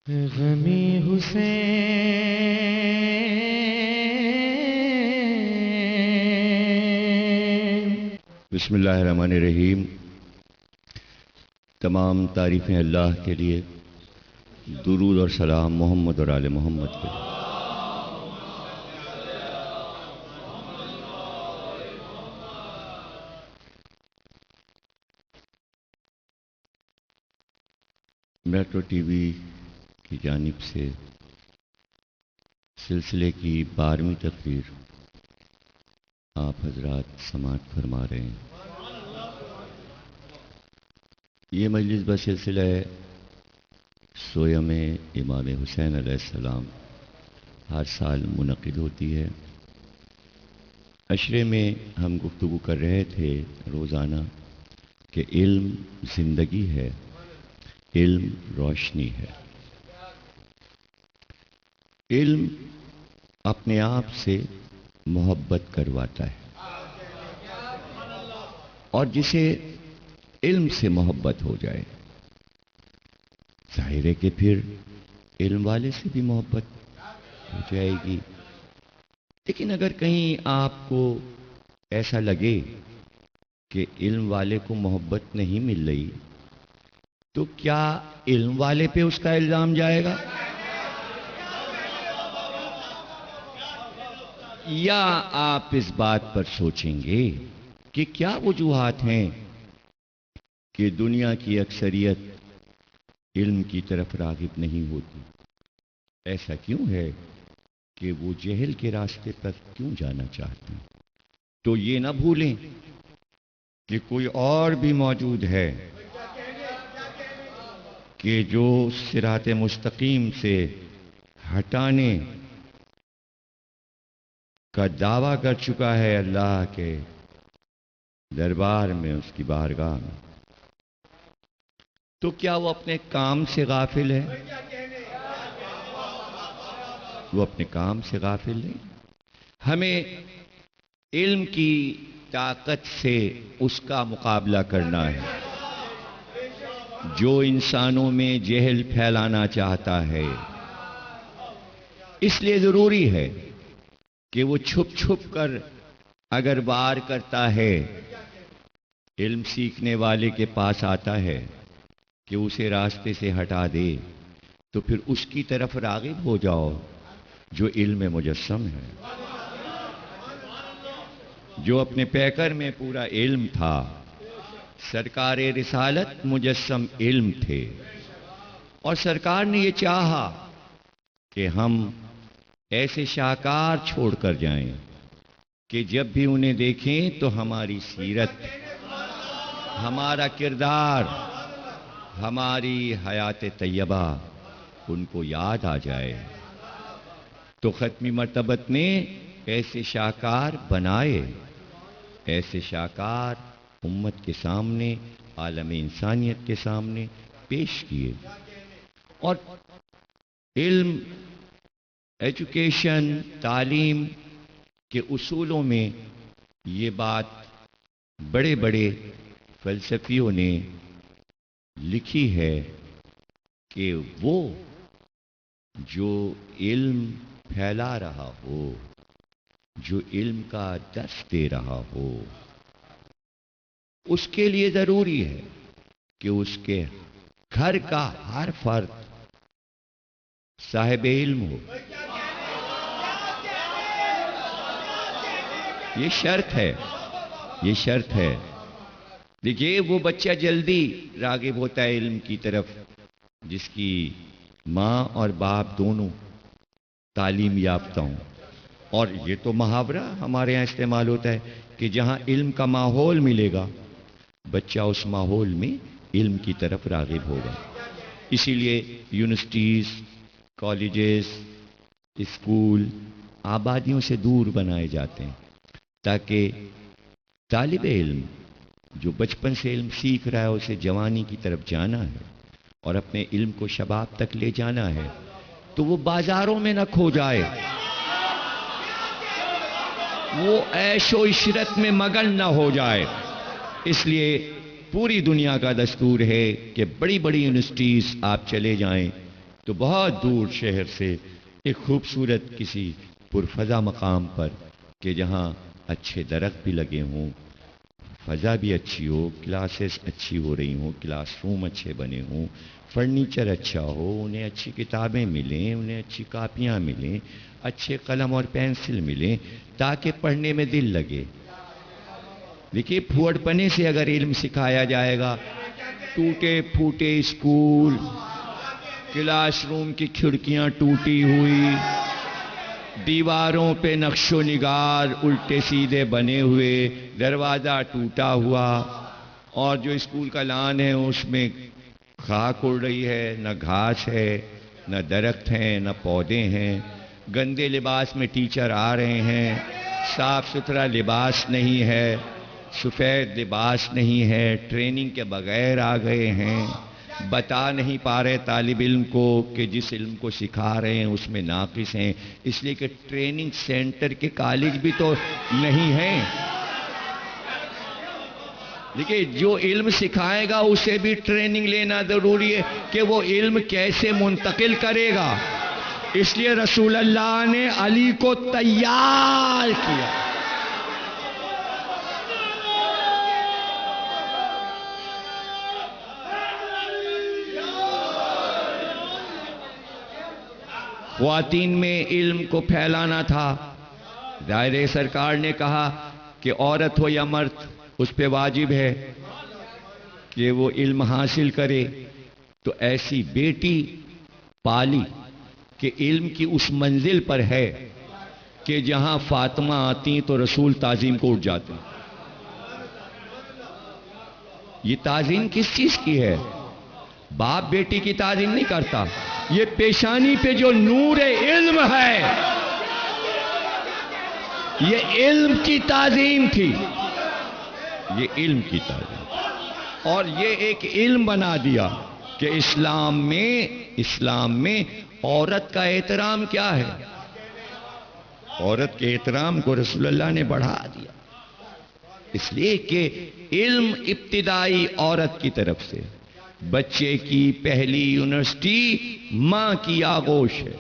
غمی حسین۔ بسم اللہ الرحمن الرحیم۔ تمام تعریفیں اللہ کے لیے، درود اور سلام محمد اور آل محمد کے لیے۔ میٹرو ٹی وی کی جانب سے سلسلے کی 12ویں تقریر آپ حضرات سماعت فرما رہے ہیں۔ یہ مجلس بسلسلہ سویم امام حسین علیہ السلام ہر سال منعقد ہوتی ہے۔ عشرے میں ہم گفتگو کر رہے تھے روزانہ کہ علم زندگی ہے، علم روشنی ہے۔ علم اپنے آپ سے محبت کرواتا ہے، اور جسے علم سے محبت ہو جائے، ظاہر ہے کہ پھر علم والے سے بھی محبت ہو جائے گی۔ لیکن اگر کہیں آپ کو ایسا لگے کہ علم والے کو محبت نہیں مل رہی، تو کیا علم والے پہ اس کا الزام جائے گا، یا آپ اس بات پر سوچیں گے کہ کیا وجوہات ہیں کہ دنیا کی اکثریت علم کی طرف راغب نہیں ہوتی؟ ایسا کیوں ہے کہ وہ جہل کے راستے پر کیوں جانا چاہتے ہیں؟ تو یہ نہ بھولیں کہ کوئی اور بھی موجود ہے کہ جو صراط مستقیم سے ہٹانے کا دعویٰ کر چکا ہے اللہ کے دربار میں، اس کی بارگاہ میں۔ تو کیا وہ اپنے کام سے غافل ہے؟ وہ اپنے کام سے غافل نہیں۔ ہمیں علم کی طاقت سے اس کا مقابلہ کرنا ہے جو انسانوں میں جہل پھیلانا چاہتا ہے۔ اس لیے ضروری ہے کہ وہ چھپ چھپ کر اگر وار کرتا ہے، علم سیکھنے والے کے پاس آتا ہے کہ اسے راستے سے ہٹا دے، تو پھر اس کی طرف راغب ہو جاؤ جو علم مجسم ہے، جو اپنے پیکر میں پورا علم تھا۔ سرکار رسالت مجسم علم تھے، اور سرکار نے یہ چاہا کہ ہم ایسے شاہکار چھوڑ کر جائیں کہ جب بھی انہیں دیکھیں تو ہماری سیرت، ہمارا کردار، ہماری حیات طیبہ ان کو یاد آ جائے۔ تو ختمی مرتبت نے ایسے شاہکار بنائے، ایسے شاہکار امت کے سامنے، عالم انسانیت کے سامنے پیش کیے۔ اور علم، ایجوکیشن، تعلیم کے اصولوں میں یہ بات بڑے بڑے فلسفیوں نے لکھی ہے کہ وہ جو علم پھیلا رہا ہو، جو علم کا درس دے رہا ہو، اس کے لیے ضروری ہے کہ اس کے گھر کا ہر فرد صاحب علم ہو۔ یہ شرط ہے، یہ شرط ہے۔ دیکھیے، وہ بچہ جلدی راغب ہوتا ہے علم کی طرف جس کی ماں اور باپ دونوں تعلیم یافتہ ہوں۔ اور یہ تو محاورہ ہمارے یہاں استعمال ہوتا ہے کہ جہاں علم کا ماحول ملے گا، بچہ اس ماحول میں علم کی طرف راغب ہوگا۔ اسی لیے یونیورسٹیز، کالجز، اسکول آبادیوں سے دور بنائے جاتے ہیں تاکہ طالب علم جو بچپن سے علم سیکھ رہا ہے، اسے جوانی کی طرف جانا ہے اور اپنے علم کو شباب تک لے جانا ہے، تو وہ بازاروں میں نہ کھو جائے، وہ عیش و عشرت میں مگن نہ ہو جائے۔ اس لیے پوری دنیا کا دستور ہے کہ بڑی بڑی یونیورسٹیز آپ چلے جائیں تو بہت دور شہر سے ایک خوبصورت کسی پرفضا مقام پر کہ جہاں اچھے درخت بھی لگے ہوں، فضا بھی اچھی ہو، کلاسز اچھی ہو رہی ہوں، کلاس روم اچھے بنے ہوں، فرنیچر اچھا ہو، انہیں اچھی کتابیں ملیں، انہیں اچھی کاپیاں ملیں، اچھے قلم اور پینسل ملیں تاکہ پڑھنے میں دل لگے۔ دیکھیے پھوڑ پنے سے اگر علم سکھایا جائے گا، ٹوٹے پھوٹے اسکول، کلاس روم کی کھڑکیاں ٹوٹی ہوئی، دیواروں پہ نقش و نگار الٹے سیدھے بنے ہوئے، دروازہ ٹوٹا ہوا، اور جو اسکول کا لان ہے اس میں خاک اڑ رہی ہے، نہ گھاس ہے، نہ درخت ہیں، نہ پودے ہیں، گندے لباس میں ٹیچر آ رہے ہیں، صاف ستھرا لباس نہیں ہے، سفید لباس نہیں ہے، ٹریننگ کے بغیر آ گئے ہیں، بتا نہیں پا رہے طالب علم کو کہ جس علم کو سکھا رہے ہیں اس میں ناقص ہیں، اس لیے کہ ٹریننگ سینٹر کے کالج بھی تو نہیں ہیں۔ دیکھیے جو علم سکھائے گا اسے بھی ٹریننگ لینا ضروری ہے کہ وہ علم کیسے منتقل کرے گا، اس لیے رسول اللہ نے علی کو تیار کیا۔ خواتین میں علم کو پھیلانا تھا، ظاہر سرکار نے کہا کہ عورت ہو یا مرد اس پہ واجب ہے کہ وہ علم حاصل کرے، تو ایسی بیٹی پالی کہ علم کی اس منزل پر ہے کہ جہاں فاطمہ آتی تو رسول تعظیم کو اٹھ جاتے۔ یہ تعظیم کس چیز کی ہے؟ باپ بیٹی کی تعظیم نہیں کرتا، یہ پیشانی پہ جو نور علم ہے یہ علم کی تعظیم تھی، یہ علم کی تعظیم، اور یہ ایک علم بنا دیا کہ اسلام میں عورت کا احترام کیا ہے۔ عورت کے احترام کو رسول اللہ نے بڑھا دیا، اس لیے کہ علم ابتدائی عورت کی طرف سے، بچے کی پہلی یونیورسٹی ماں کی آغوش ہے،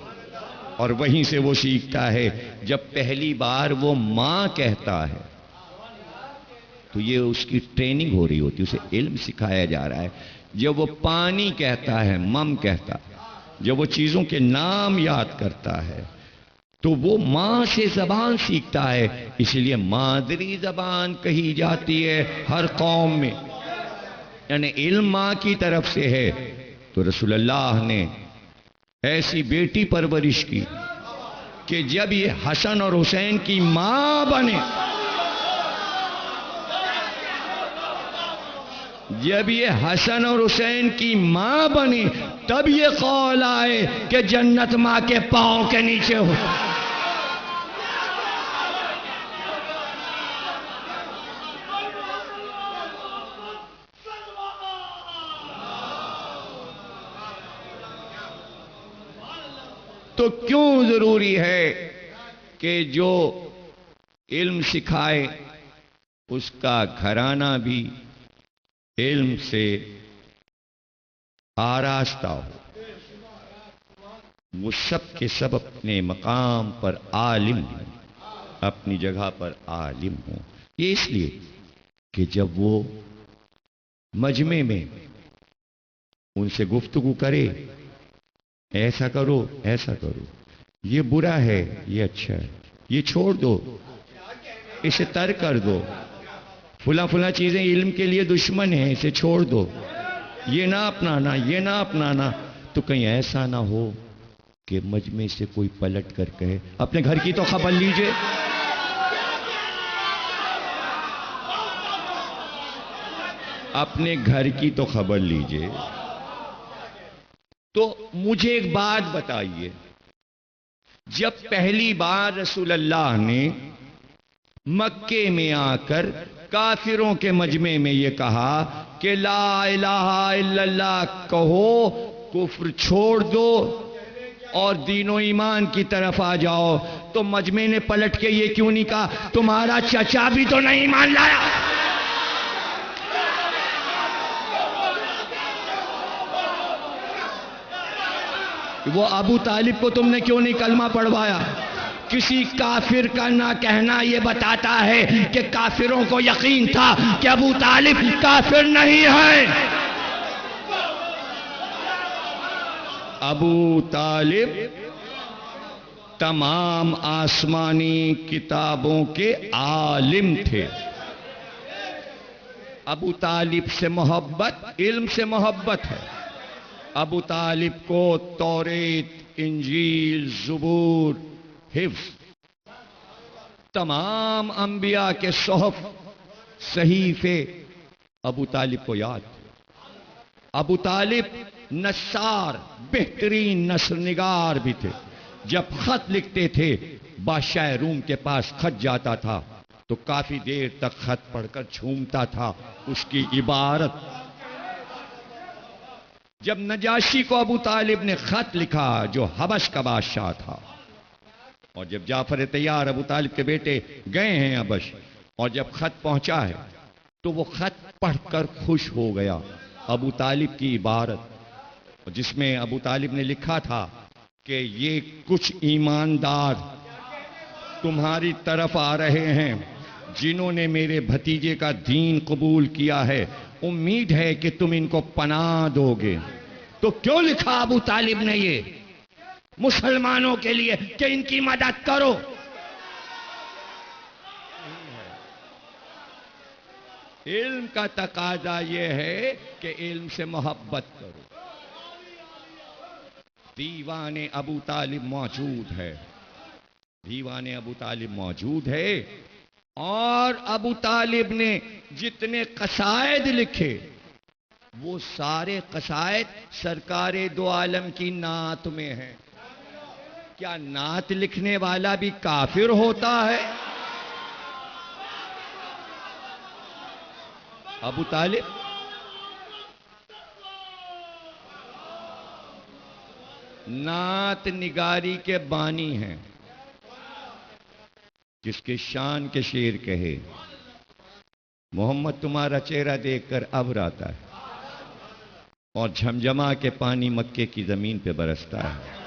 اور وہیں سے وہ سیکھتا ہے۔ جب پہلی بار وہ ماں کہتا ہے تو یہ اس کی ٹریننگ ہو رہی ہوتی، اسے علم سکھایا جا رہا ہے۔ جب وہ پانی کہتا ہے، مم کہتا ہے، جب وہ چیزوں کے نام یاد کرتا ہے تو وہ ماں سے زبان سیکھتا ہے، اس لیے مادری زبان کہی جاتی ہے ہر قوم میں، یعنی علم ماں کی طرف سے ہے۔ تو رسول اللہ نے ایسی بیٹی پرورش کی کہ جب یہ حسن اور حسین کی ماں بنے، جب یہ حسن اور حسین کی ماں بنی تب یہ قول آئے کہ جنت ماں کے پاؤں کے نیچے ہو۔ تو کیوں ضروری ہے کہ جو علم سکھائے اس کا گھرانہ بھی علم سے آراستہ ہو، وہ سب کے سب اپنے مقام پر عالم ہوں، اپنی جگہ پر عالم ہوں۔ یہ اس لیے کہ جب وہ مجمع میں ان سے گفتگو کرے، ایسا کرو ایسا کرو، یہ برا ہے یہ اچھا ہے، یہ چھوڑ دو اسے ترک کر دو، فلاں فلاں چیزیں علم کے لیے دشمن ہیں اسے چھوڑ دو، یہ نہ اپنانا یہ نہ اپنانا، تو کہیں ایسا نہ ہو کہ مجمع سے کوئی پلٹ کر کہے اپنے گھر کی تو خبر لیجئے۔ اپنے گھر کی تو خبر لیجئے۔ تو مجھے ایک بات بتائیے، جب پہلی بار رسول اللہ نے مکے میں آ کر کافروں کے مجمع میں یہ کہا کہ لا الہ الا اللہ کہو، کفر چھوڑ دو اور دین و ایمان کی طرف آ جاؤ، تو مجمع نے پلٹ کے یہ کیوں نہیں کہا تمہارا چچا بھی تو نہیں ایمان لایا؟ وہ ابو طالب کو تم نے کیوں نہیں کلمہ پڑھوایا؟ کسی کافر کا نہ کہنا یہ بتاتا ہے کہ کافروں کو یقین تھا کہ ابو طالب کافر نہیں ہے۔ ابو طالب تمام آسمانی کتابوں کے عالم تھے۔ ابو طالب سے محبت علم سے محبت ہے۔ ابو طالب کو توریت، انجیل، زبور، حفظ، تمام انبیاء کے صحف، صحیفے ابو طالب کو یاد تھے۔ ابو طالب نثار، بہترین نثر نگار بھی تھے۔ جب خط لکھتے تھے بادشاہ روم کے پاس خط جاتا تھا تو کافی دیر تک خط پڑھ کر جھومتا تھا اس کی عبارت۔ جب نجاشی کو ابو طالب نے خط لکھا جو حبش کا بادشاہ تھا، اور جب جعفر طیار ابو طالب کے بیٹے گئے ہیں حبش، اور جب خط پہنچا ہے تو وہ خط پڑھ کر خوش ہو گیا۔ ابو طالب کی عبارت جس میں ابو طالب نے لکھا تھا کہ یہ کچھ ایماندار تمہاری طرف آ رہے ہیں جنہوں نے میرے بھتیجے کا دین قبول کیا ہے، امید ہے کہ تم ان کو پناہ دو گے۔ تو کیوں لکھا ابو طالب نے یہ؟ مسلمانوں کے لیے کہ ان کی مدد کرو۔ علم کا تقاضا یہ ہے کہ علم سے محبت کرو۔ دیوان ابو طالب موجود ہے، دیوان ابو طالب موجود ہے، اور ابو طالب نے جتنے قصائد لکھے وہ سارے قصائد سرکار دو عالم کی نعت میں ہیں۔ کیا نعت لکھنے والا بھی کافر ہوتا ہے؟ ابو طالب نعت نگاری کے بانی ہیں۔ جس کے شان کے شعر کہے، محمد تمہارا چہرہ دیکھ کر ابر آتا ہے اور جھمجھما کے پانی مکے کی زمین پہ برستا ہے۔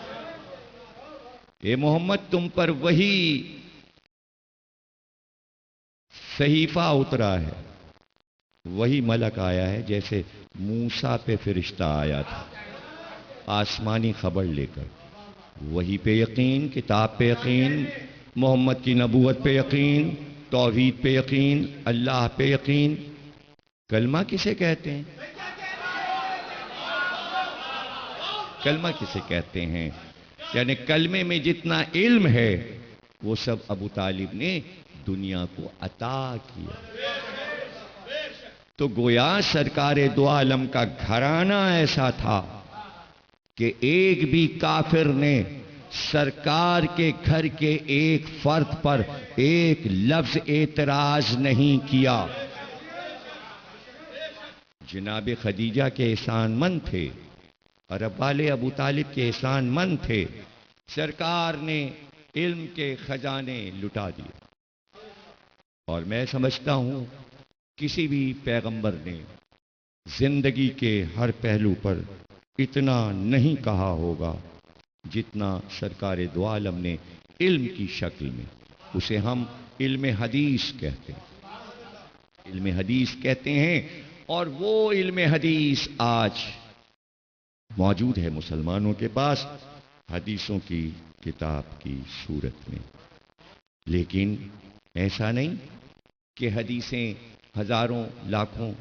اے محمد تم پر وہی صحیفہ اترا ہے، وہی ملک آیا ہے جیسے موسیٰ پہ فرشتہ آیا تھا آسمانی خبر لے کر۔ وہی پہ یقین، کتاب پہ یقین، محمد کی نبوت پہ یقین، توحید پہ یقین، اللہ پہ یقین۔ کلمہ کسے کہتے ہیں؟ کلمہ کسے کہتے ہیں؟ یعنی کلمے میں جتنا علم ہے وہ سب ابو طالب نے دنیا کو عطا کیا۔ تو گویا سرکار دو عالم کا گھرانہ ایسا تھا کہ ایک بھی کافر نے سرکار کے گھر کے ایک فرد پر ایک لفظ اعتراض نہیں کیا۔ جناب خدیجہ کے احسان مند تھے، عرب والے ابو طالب کے احسان مند تھے۔ سرکار نے علم کے خزانے لٹا دیے، اور میں سمجھتا ہوں کسی بھی پیغمبر نے زندگی کے ہر پہلو پر اتنا نہیں کہا ہوگا جتنا سرکار دو عالم نے علم کی شکل میں۔ اسے ہم علم حدیث کہتے ہیں، علم حدیث کہتے ہیں، اور وہ علم حدیث آج موجود ہے مسلمانوں کے پاس حدیثوں کی کتاب کی صورت میں۔ لیکن ایسا نہیں کہ حدیثیں ہزاروں لاکھوں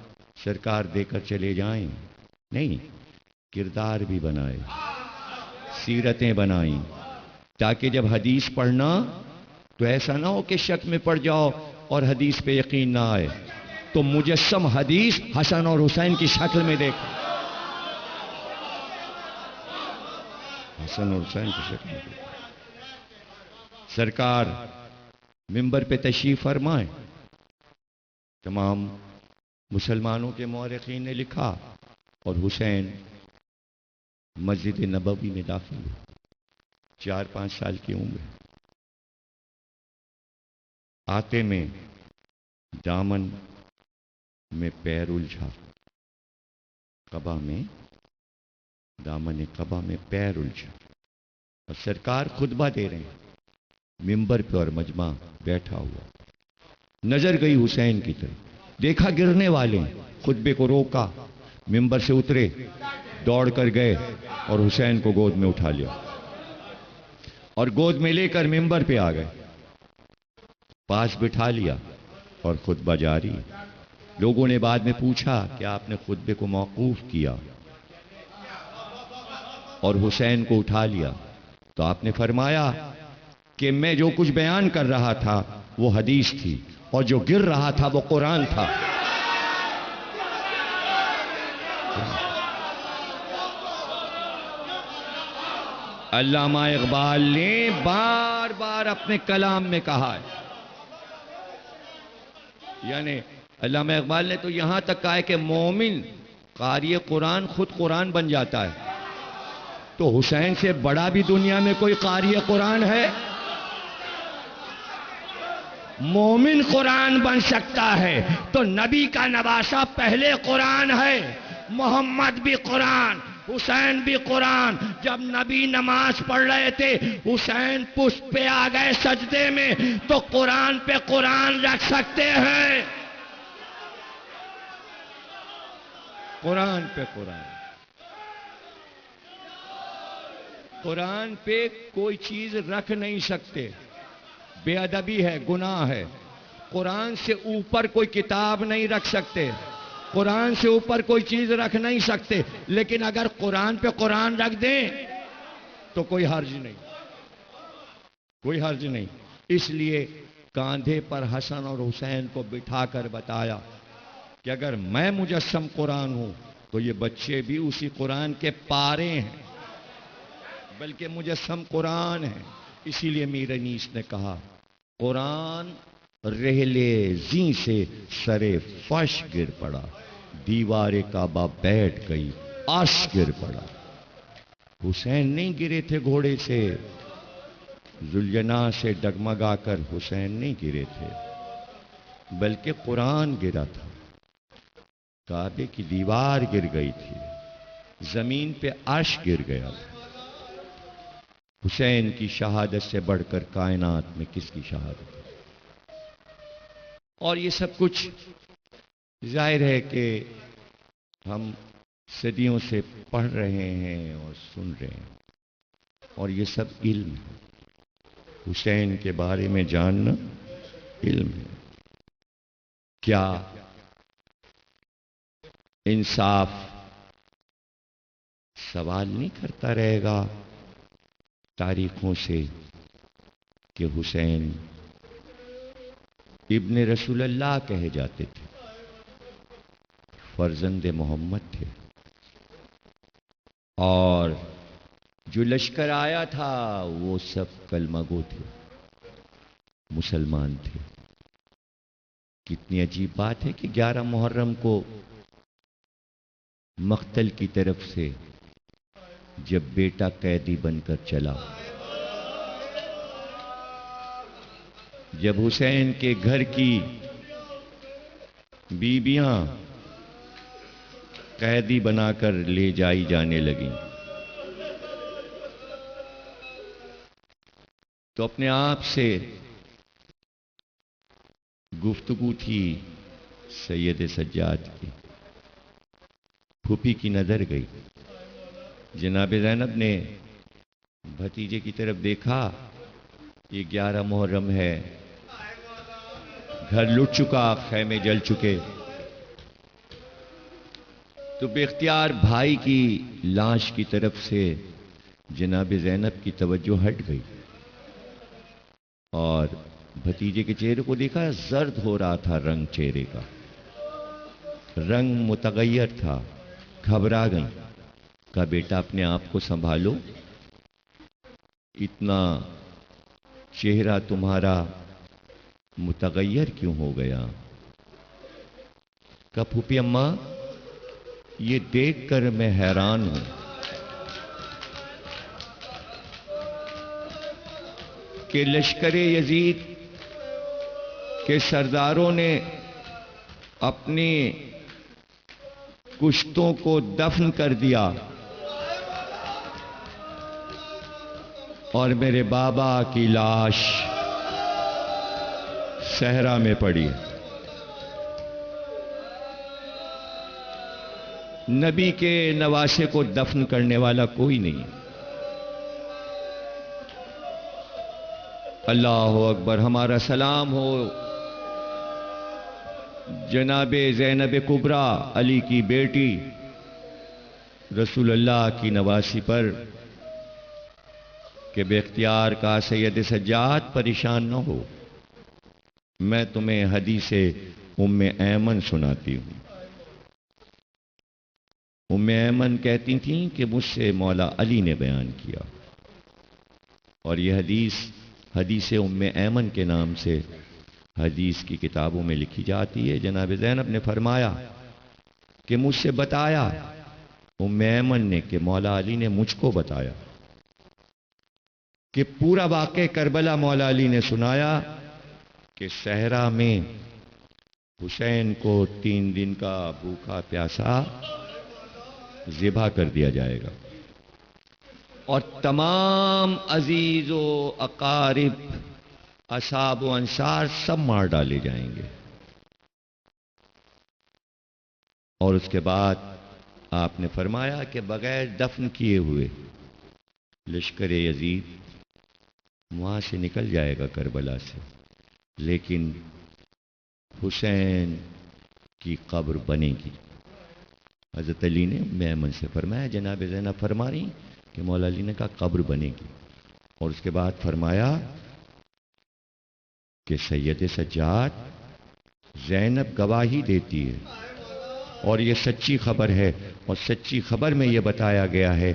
سرکار دے کر چلے جائیں، نہیں، کردار بھی بنائے، سیرتیں بنائیں، تاکہ جب حدیث پڑھنا تو ایسا نہ ہو کہ شک میں پڑ جاؤ اور حدیث پہ یقین نہ آئے تو مجسم حدیث حسن اور حسین کی شکل میں دیکھیں، حسن اور حسین کی شکل میں دیکھیں۔ سرکار منبر پہ تشریف فرمائیں، تمام مسلمانوں کے مورخین نے لکھا، اور حسین مسجد نبوی میں داخل ہوئے، 4-5 سال کی عمر، آتے میں دامن میں پیر الجھا، قبا میں دامن قبا میں پیر الجھا، اور سرکار خطبہ دے رہے ہیں ممبر پہ اور مجمع بیٹھا ہوا. نظر گئی حسین کی طرف، دیکھا گرنے والے ہیں، خطبے کو روکا، ممبر سے اترے، دوڑ کر گئے اور حسین کو گود میں اٹھا لیا اور گود میں لے کر ممبر پہ آ گئے، پاس بٹھا لیا اور خطبہ جاری. لوگوں نے بعد میں پوچھا کہ آپ نے خطبے کو موقوف کیا اور حسین کو اٹھا لیا، تو آپ نے فرمایا کہ میں جو کچھ بیان کر رہا تھا وہ حدیث تھی اور جو گر رہا تھا وہ قرآن تھا. علامہ اقبال نے بار بار اپنے کلام میں کہا ہے، یعنی علامہ اقبال نے تو یہاں تک کہا ہے کہ مومن قاری قرآن خود قرآن بن جاتا ہے. تو حسین سے بڑا بھی دنیا میں کوئی قاری قرآن ہے؟ مومن قرآن بن سکتا ہے تو نبی کا نواسا پہلے قرآن ہے. محمد بھی قرآن، حسین بھی قرآن. جب نبی نماز پڑھ رہے تھے حسین پشت پہ آ گئے سجدے میں، تو قرآن پہ قرآن رکھ سکتے ہیں. قرآن پہ قرآن، قرآن پہ کوئی چیز رکھ نہیں سکتے. بے ادبی ہے، گناہ ہے. قرآن سے اوپر کوئی کتاب نہیں رکھ سکتے، قرآن سے اوپر کوئی چیز رکھ نہیں سکتے. لیکن اگر قرآن پہ قرآن رکھ دیں تو کوئی حرج نہیں، کوئی حرج نہیں. اس لیے کاندھے پر حسن اور حسین کو بٹھا کر بتایا کہ اگر میں مجسم قرآن ہوں تو یہ بچے بھی اسی قرآن کے پارے ہیں، بلکہ مجسم قرآن ہے. اسی لیے میر انیس نے کہا قرآن رہلے زیں سے سرے فرش گر پڑا، دیوار کعبہ بیٹھ گئی عرش گر پڑا. حسین نہیں گرے تھے گھوڑے سے، ذوالجناح سے ڈگمگا کر حسین نہیں گرے تھے، بلکہ قرآن گرا تھا. کعبے کی دیوار گر گئی تھی، زمین پہ عرش گر گیا تھا. حسین کی شہادت سے بڑھ کر کائنات میں کس کی شہادت ہے؟ اور یہ سب کچھ ظاہر ہے کہ ہم صدیوں سے پڑھ رہے ہیں اور سن رہے ہیں، اور یہ سب علم ہے. حسین کے بارے میں جاننا علم ہے. کیا انصاف سوال نہیں کرتا رہے گا تاریخوں سے کہ حسین ابن رسول اللہ کہے جاتے تھے، فرزند محمد تھے، اور جو لشکر آیا تھا وہ سب کلمہ گو تھے، مسلمان تھے. کتنی عجیب بات ہے کہ 11 محرم کو مقتل کی طرف سے جب بیٹا قیدی بن کر چلا، جب حسین کے گھر کی بیویاں قیدی بنا کر لے جائی جانے لگیں، تو اپنے آپ سے گفتگو تھی سید سجاد کی. پھوپھی کی نظر گئی، جناب زینب نے بھتیجے کی طرف دیکھا، یہ 11 محرم ہے، گھر لٹ چکا، خیمے جل چکے. تو بے اختیار بھائی کی لاش کی طرف سے جناب زینب کی توجہ ہٹ گئی اور بھتیجے کے چہرے کو دیکھا، زرد ہو رہا تھا رنگ چہرے کا، رنگ متغیر تھا. گھبرا گئی، کہا بیٹا اپنے آپ کو سنبھالو، اتنا چہرہ تمہارا متغیر کیوں ہو گیا؟ کہا پھوپھی اماں یہ دیکھ کر میں حیران ہوں کہ لشکر یزید کے سرداروں نے اپنی کشتوں کو دفن کر دیا، اور میرے بابا کی لاش صحرا میں پڑی ہے. نبی کے نواسے کو دفن کرنے والا کوئی نہیں. اللہ اکبر. ہمارا سلام ہو جناب زینب کبریٰ علی کی بیٹی رسول اللہ کی نواسی پر کہ بے اختیار کا سید سجاد پریشان نہ ہو. میں تمہیں حدیث ام ایمن سناتی ہوں. ام ایمن کہتی تھیں کہ مجھ سے مولا علی نے بیان کیا، اور یہ حدیث ام ایمن کے نام سے حدیث کی کتابوں میں لکھی جاتی ہے. جناب زینب نے فرمایا کہ مجھ سے بتایا ام ایمن نے کہ مولا علی نے مجھ کو بتایا کہ پورا واقعہ کربلا مولا علی نے سنایا کہ صحرا میں حسین کو 3 دن کا بھوکا پیاسا ذبح کر دیا جائے گا، اور تمام عزیز و اقارب اصحاب و انصار سب مار ڈالے جائیں گے. اور اس کے بعد آپ نے فرمایا کہ بغیر دفن کیے ہوئے لشکر یزید وہاں سے نکل جائے گا کربلا سے، لیکن حسین کی قبر بنے گی. حضرت علی نے ام ایمن سے فرمایا، جناب زینب فرما رہی کہ مولا علی نے کہا قبر بنے گی. اور اس کے بعد فرمایا کہ سید سجاد زینب گواہی دیتی ہے، اور یہ سچی خبر ہے. اور سچی خبر میں یہ بتایا گیا ہے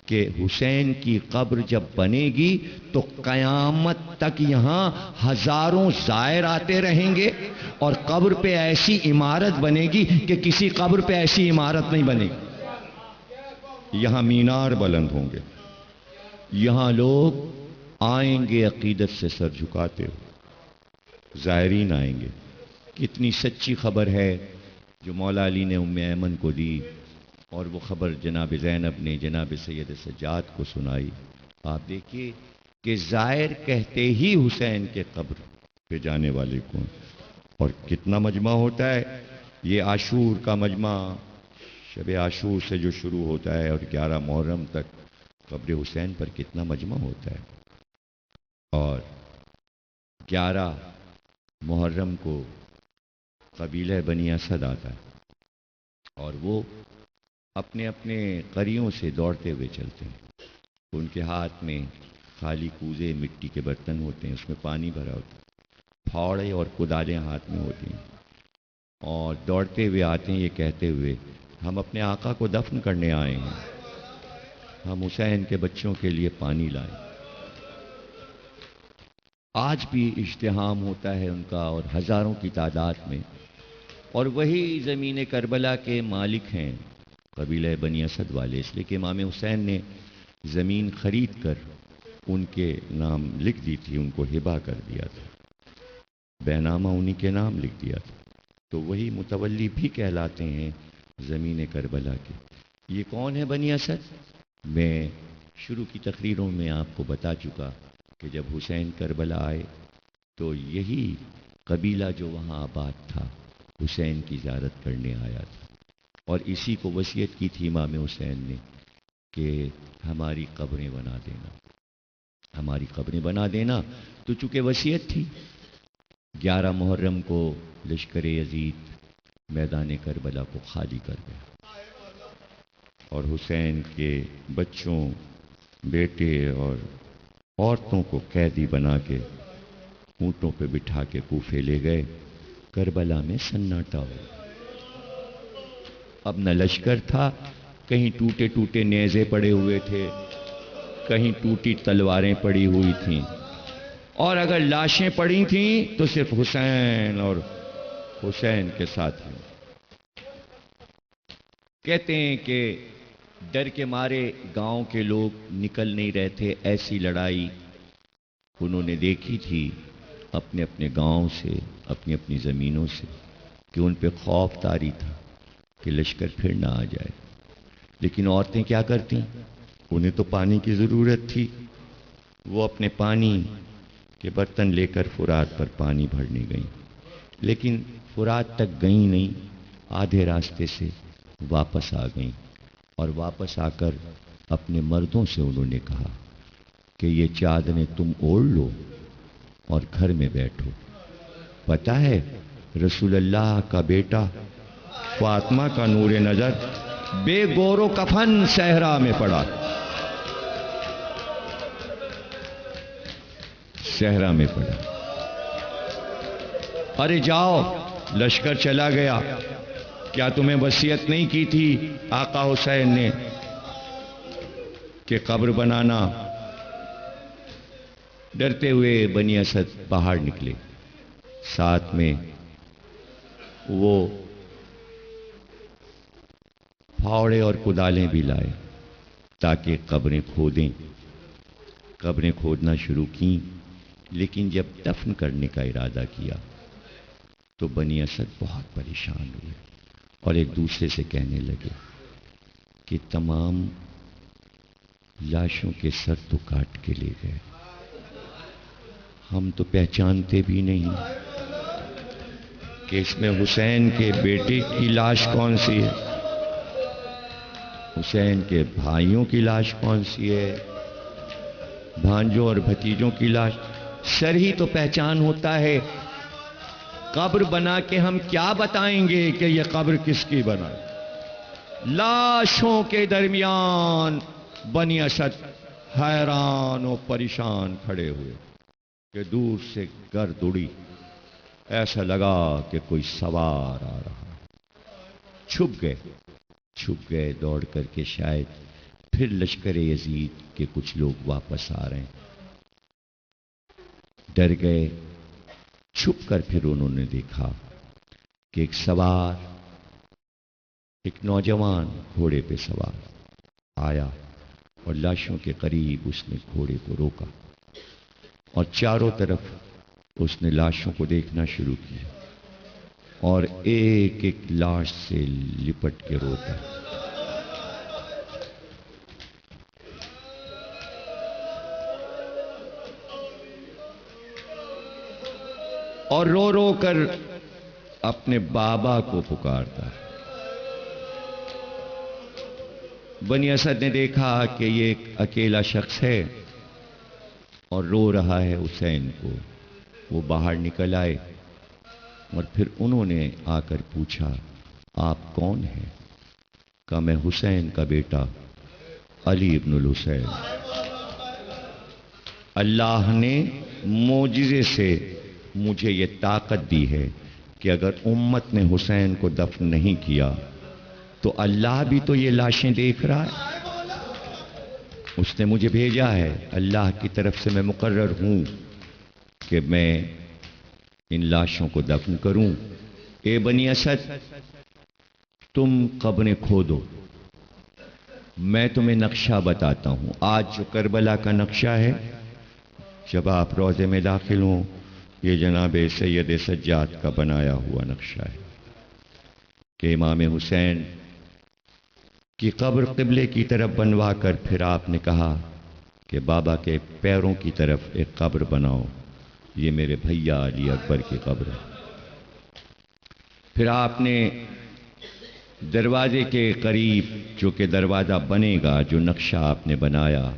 کہ حسین کی قبر جب بنے گی تو قیامت تک یہاں ہزاروں زائر آتے رہیں گے، اور قبر پہ ایسی عمارت بنے گی کہ کسی قبر پہ ایسی عمارت نہیں بنے گی. یہاں مینار بلند ہوں گے، یہاں لوگ آئیں گے عقیدت سے سر جھکاتے ہو، زائرین آئیں گے. کتنی سچی خبر ہے جو مولا علی نے ام ایمن کو دی، اور وہ خبر جناب زینب نے جناب سید سجاد کو سنائی. آپ دیکھیے کہ زائر کہتے ہی حسین کے قبر پہ جانے والے کو، اور کتنا مجمع ہوتا ہے. یہ عاشور کا مجمع شب عاشور سے جو شروع ہوتا ہے اور 11 محرم تک قبر حسین پر کتنا مجمع ہوتا ہے. اور 11 محرم کو قبیلہ بنی اسد آتا ہے، اور وہ اپنے اپنے قریوں سے دوڑتے ہوئے چلتے ہیں. ان کے ہاتھ میں خالی کوزے مٹی کے برتن ہوتے ہیں، اس میں پانی بھرا ہوتا ہے، پھاوڑے اور کدالیں ہاتھ میں ہوتی ہیں، اور دوڑتے ہوئے آتے ہیں یہ کہتے ہوئے ہم اپنے آقا کو دفن کرنے آئے ہیں، ہم حسین کے بچوں کے لیے پانی لائیں. آج بھی اجتہام ہوتا ہے ان کا، اور ہزاروں کی تعداد میں. اور وہی زمین کربلا کے مالک ہیں قبیلہ بنی اسد والے، اس لیے کہ امام حسین نے زمین خرید کر ان کے نام لکھ دی تھی، ان کو ہبہ کر دیا تھا، بینامہ انہی کے نام لکھ دیا تھا. تو وہی متولی بھی کہلاتے ہیں زمین کربلا کے. یہ کون ہے بنی اسد؟ میں شروع کی تقریروں میں آپ کو بتا چکا کہ جب حسین کربلا آئے تو یہی قبیلہ جو وہاں آباد تھا حسین کی زیارت کرنے آیا تھا، اور اسی کو وصیت کی تھی امام حسین نے کہ ہماری قبریں بنا دینا، ہماری قبریں بنا دینا. تو چونکہ وصیت تھی، 11 محرم کو لشکر یزید میدان کربلا کو خالی کر گیا، اور حسین کے بچوں، بیٹے اور عورتوں کو قیدی بنا کے اونٹوں پہ بٹھا کے کوفے لے گئے. کربلا میں سناٹا ہو. اب نہ لشکر تھا، کہیں ٹوٹے ٹوٹے نیزے پڑے ہوئے تھے، کہیں ٹوٹی تلواریں پڑی ہوئی تھیں، اور اگر لاشیں پڑی تھیں تو صرف حسین اور حسین کے ساتھ ہیں. کہتے ہیں کہ ڈر کے مارے گاؤں کے لوگ نکل نہیں رہے تھے. ایسی لڑائی انہوں نے دیکھی تھی اپنے اپنے گاؤں سے، اپنی اپنی زمینوں سے، کہ ان پہ خوف طاری تھا کہ لشکر پھر نہ آ جائے. لیکن عورتیں کیا کرتی؟ انہیں تو پانی کی ضرورت تھی، وہ اپنے پانی کے برتن لے کر فرات پر پانی بھرنے گئیں، لیکن فرات تک گئیں نہیں، آدھے راستے سے واپس آ گئیں، اور واپس آ کر اپنے مردوں سے انہوں نے کہا کہ یہ چادریں تم اوڑھ لو اور گھر میں بیٹھو۔ پتہ ہے رسول اللہ کا بیٹا فاطمہ کا نور نظر بے گور و کفن صحرا میں پڑا، صحرا میں پڑا۔ ارے جاؤ، لشکر چلا گیا، کیا تمہیں وصیت نہیں کی تھی آقا حسین نے کہ قبر بنانا؟ ڈرتے ہوئے بنی اسد باہر نکلے، ساتھ میں وہ پھاوڑے اور کدالیں بھی لائے تاکہ قبریں کھودیں۔ قبریں کھودنا شروع کیں، لیکن جب دفن کرنے کا ارادہ کیا تو بنی اسد بہت پریشان ہوئے اور ایک دوسرے سے کہنے لگے کہ تمام لاشوں کے سر تو کاٹ کے لے گئے، ہم تو پہچانتے بھی نہیں کہ اس میں حسین کے بیٹے کی لاش کون سی ہے، حسین کے بھائیوں کی لاش کون سی ہے، بھانجوں اور بھتیجوں کی لاش، سر ہی تو پہچان ہوتا ہے۔ قبر بنا کے ہم کیا بتائیں گے کہ یہ قبر کس کی بنا؟ لاشوں کے درمیان بنی اسد حیران و پریشان کھڑے ہوئے کہ دور سے گرد اڑی، ایسا لگا کہ کوئی سوار آ رہا۔ چھپ گئے دوڑ کر کے، شاید پھر لشکر یزید کے کچھ لوگ واپس آ رہے ہیں۔ ڈر گئے، چھپ کر پھر انہوں نے دیکھا کہ ایک سوار، ایک نوجوان گھوڑے پہ سوار آیا اور لاشوں کے قریب اس نے گھوڑے کو روکا اور چاروں طرف اس نے لاشوں کو دیکھنا شروع کیا اور ایک ایک لاش سے لپٹ کے روتا۔ اور رو رو کر اپنے بابا کو پکارتا۔ بنی اسد نے دیکھا کہ یہ ایک اکیلا شخص ہے اور رو رہا ہے حسین کو۔ وہ باہر نکل آئے اور پھر انہوں نے آ کر پوچھا، آپ کون ہیں؟ کہا میں حسین کا بیٹا علی ابن الحسین۔ اللہ نے معجزے سے مجھے یہ طاقت دی ہے کہ اگر امت نے حسین کو دفن نہیں کیا تو اللہ بھی تو یہ لاشیں دیکھ رہا ہے، اس نے مجھے بھیجا ہے، اللہ کی طرف سے میں مقرر ہوں کہ میں ان لاشوں کو دفن کروں۔ اے بنی اسد، تم قبریں کھودو، میں تمہیں نقشہ بتاتا ہوں۔ آج جو کربلا کا نقشہ ہے، جب آپ روضے میں داخل ہوں، یہ جناب سید سجاد کا بنایا ہوا نقشہ ہے کہ امام حسین کی قبر قبلے کی طرف بنوا کر پھر آپ نے کہا کہ بابا کے پیروں کی طرف ایک قبر بناؤ، یہ میرے بھیا علی اکبر کی قبر ہے۔ پھر آپ نے دروازے کے قریب جو کہ دروازہ بنے گا، جو نقشہ آپ نے بنایا،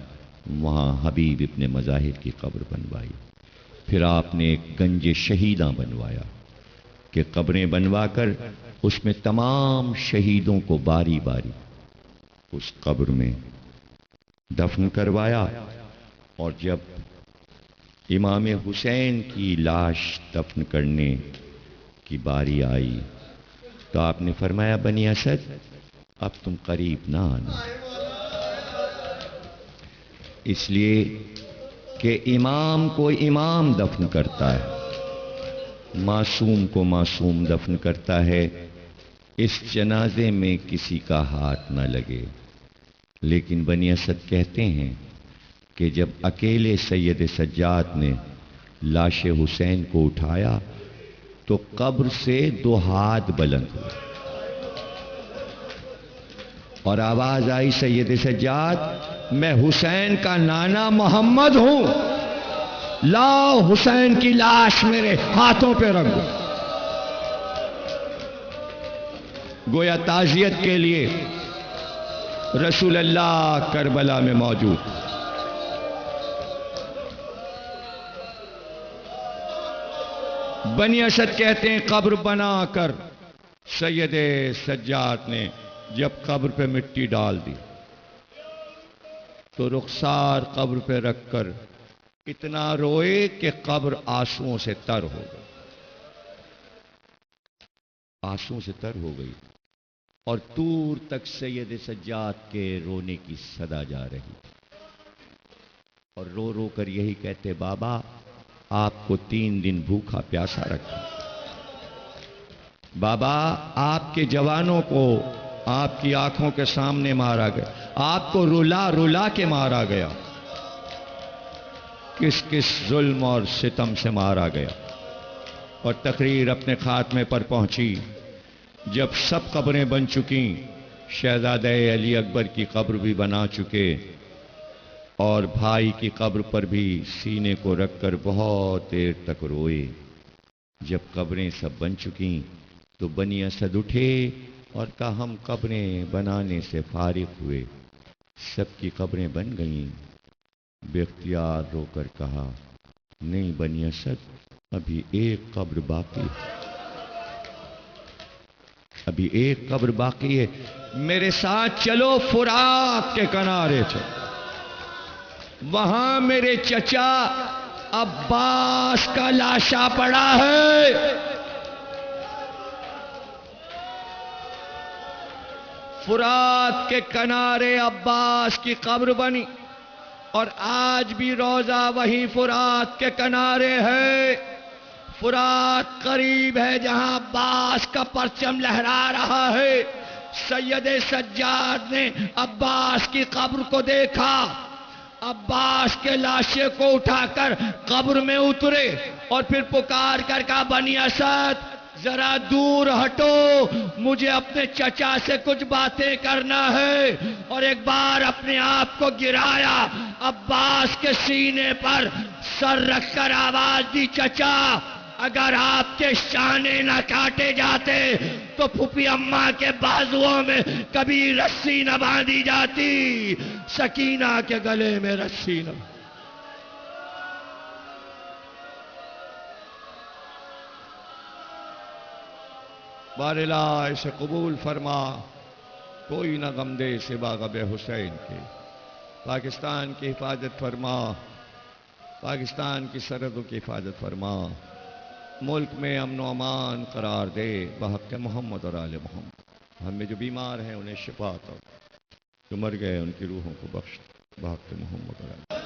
وہاں حبیب ابن مظاہر کی قبر بنوائی۔ پھر آپ نے ایک گنج شہیداں بنوایا کہ قبریں بنوا کر اس میں تمام شہیدوں کو باری باری اس قبر میں دفن کروایا۔ اور جب امام حسین کی لاش دفن کرنے کی باری آئی تو آپ نے فرمایا، بنی اسد اب تم قریب نہ آنا، اس لیے کہ امام کو امام دفن کرتا ہے، معصوم کو معصوم دفن کرتا ہے، اس جنازے میں کسی کا ہاتھ نہ لگے۔ لیکن بنی اسد کہتے ہیں کہ جب اکیلے سید سجاد نے لاش حسین کو اٹھایا تو قبر سے 2 ہاتھ بلند ہوئے اور آواز آئی سید سجاد میں حسین کا نانا محمد ہوں، لاؤ حسین کی لاش میرے ہاتھوں پہ رکھ دو۔ گویا تعزیت کے لیے رسول اللہ کربلا میں موجود۔ بنی اسد کہتے ہیں قبر بنا کر سید سجاد نے جب قبر پہ مٹی ڈال دی تو رخسار قبر پہ رکھ کر اتنا روئے کہ قبر آنسوؤں سے تر ہو گئی، آنسوؤں سے تر ہو گئی، اور دور تک سید سجاد کے رونے کی صدا جا رہی، اور رو رو کر یہی کہتے بابا آپ کو 3 دن بھوکا پیاسا رکھا، بابا آپ کے جوانوں کو آپ کی آنکھوں کے سامنے مارا گیا، آپ کو رلا رلا کے مارا گیا، کس کس ظلم اور ستم سے مارا گیا۔ اور تقریر اپنے خاتمے پر پہنچی جب سب قبریں بن چکیں، شہزادہ علی اکبر کی قبر بھی بنا چکے، اور بھائی کی قبر پر بھی سینے کو رکھ کر بہت دیر تک روئے۔ جب قبریں سب بن چکیں تو بنی اسد اٹھے اور کہا ہم قبریں بنانے سے فارغ ہوئے، سب کی قبریں بن گئیں۔ بے اختیار رو کر کہا نہیں بنی اسد، ابھی ایک قبر باقی ہے، ابھی ایک قبر باقی ہے، میرے ساتھ چلو فرات کے کنارے چلو، وہاں میرے چچا عباس کا لاشا پڑا ہے۔ فرات کے کنارے عباس کی قبر بنی، اور آج بھی روضہ وہی فرات کے کنارے ہے۔ فرات قریب ہے جہاں عباس کا پرچم لہرا رہا ہے۔ سید سجاد نے عباس کی قبر کو دیکھا، عباس کے لاشے کو اٹھا کر قبر میں اترے، اور پھر پکار کر کہا بنی اسد ذرا دور ہٹو، مجھے اپنے چچا سے کچھ باتیں کرنا ہے۔ اور ایک بار اپنے آپ کو گرایا، عباس کے سینے پر سر رکھ کر آواز دی چچا اگر آپ کے شانے نہ کاٹے جاتے تو پھوپھی اماں کے بازوؤں میں کبھی رسی نہ باندھی جاتی، سکینہ کے گلے میں رسی نہ۔ بار الہ اسے قبول فرما، کوئی نہ غم دے سوا غم حسین کے، پاکستان کی حفاظت فرما، پاکستان کی سرحدوں کی حفاظت فرما، ملک میں امن و امان قرار دے بحق محمد اور آل محمد۔ ہم میں جو بیمار ہیں انہیں شفا عطا، جو مر گئے ان کی روحوں کو بخش بحق محمد اور آل محمد۔